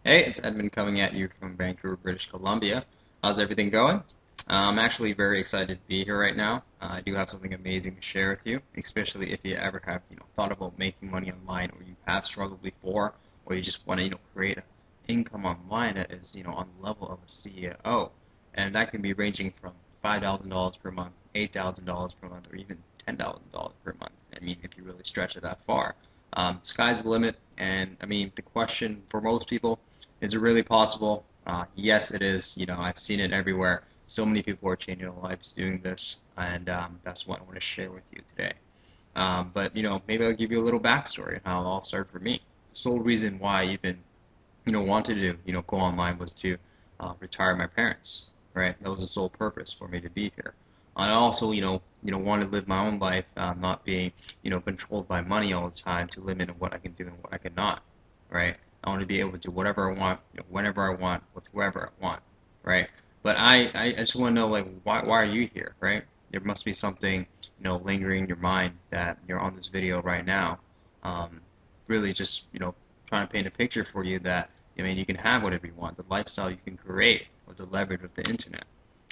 Hey, it's Edmund coming at you from Vancouver, British Columbia. How's everything going? I'm actually very excited to be here right now. I do have something amazing to share with you, especially if you ever have, thought about making money online, or you have struggled before, or you just want to, create an income online that is, on the level of a CEO. And that can be ranging from $5,000 per month, $8,000 per month, or even $10,000 per month. I mean, if you really stretch it that far. Sky's the limit, and I mean, the question for most people, is it really possible? Yes, it is. I've seen it everywhere. So many people are changing their lives doing this, and that's what I want to share with you today. But maybe I'll give you a little backstory on how it all started for me. The sole reason why I even wanted to go online was to retire my parents. Right, that was the sole purpose for me to be here. I also want to live my own life, not being controlled by money all the time to limit what I can do and what I cannot. Right, I want to be able to do whatever I want, whenever I want, with whoever I want. Right, but I just want to know, like, why are you here? Right, there must be something lingering in your mind that you're on this video right now. Um, Really just trying to paint a picture for you that I mean you can have whatever you want, the lifestyle you can create with the leverage of the internet.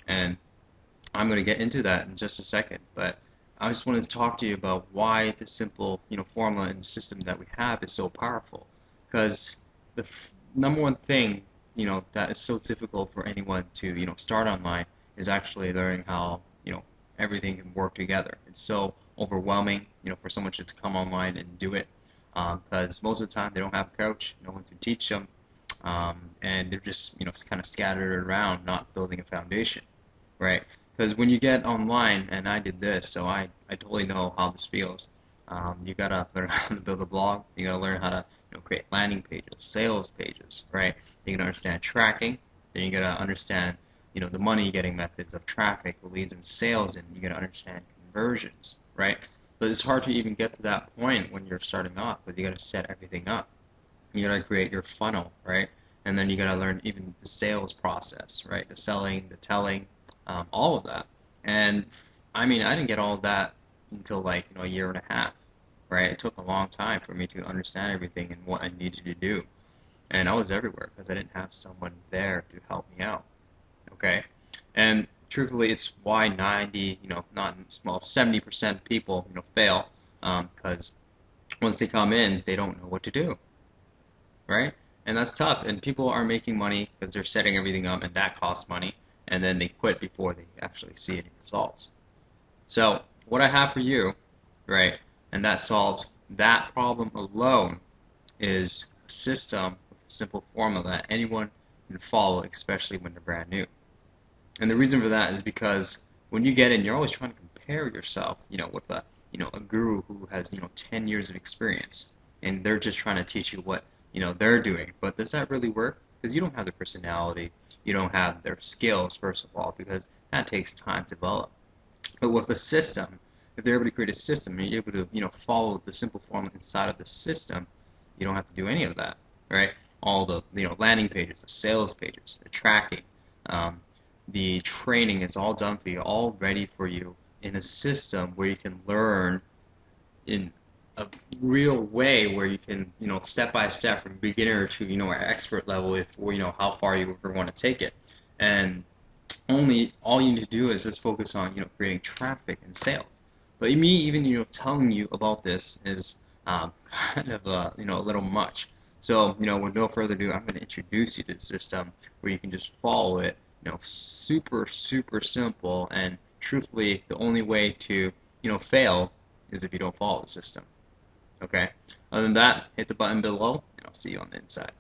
And I'm going to get into that in just a second, but I just wanted to talk to you about why the simple formula and the system that we have is so powerful. Because the number one thing that is so difficult for anyone to start online is actually learning how everything can work together. It's so overwhelming for someone to come online and do it, because most of the time they don't have a coach, no one to teach them, and they're just kind of scattered around, not building a foundation, right? Because when you get online, and I did this, so I totally know how this feels. You gotta learn how to build a blog. You gotta learn how to create landing pages, sales pages, right? You gotta understand tracking. Then you gotta understand the money getting methods of traffic, leads, and sales, and you gotta understand conversions, right? But it's hard to even get to that point when you're starting off, but you gotta set everything up. You gotta create your funnel, right? And then you gotta learn even the sales process, right? The selling, the telling, all of that. And I mean, I didn't get all of that until like a year and a half, right? It took a long time for me to understand everything and what I needed to do. And I was everywhere because I didn't have someone there to help me out. Okay, and truthfully, it's why 90, not well, 70% of people fail, because once they come in, they don't know what to do, right? And that's tough. And people are making money because they're setting everything up, and that costs money. And then they quit before they actually see any results. So what I have for you, right, and that solves that problem alone, is a system with a simple formula that anyone can follow, especially when they're brand new. And the reason for that is because when you get in, you're always trying to compare yourself, with a guru who has, 10 years of experience, and they're just trying to teach you what, they're doing. But does that really work? Because you don't have their personality, you don't have their skills, first of all, because that takes time to develop. But with the system, if they're able to create a system and you're able to, follow the simple formula inside of the system, you don't have to do any of that, right? All the, landing pages, the sales pages, the tracking, um, the training is all done for you, all ready for you in a system where you can learn in a real way where you can, step by step from beginner to, expert level if, or, how far you ever want to take it. And all you need to do is just focus on, creating traffic and sales. But me even, telling you about this is kind of, a little much. So, with no further ado, I'm going to introduce you to the system where you can just follow it, super, super simple. And truthfully, the only way to, fail is if you don't follow the system. Okay? Other than that, hit the button below, and I'll see you on the inside.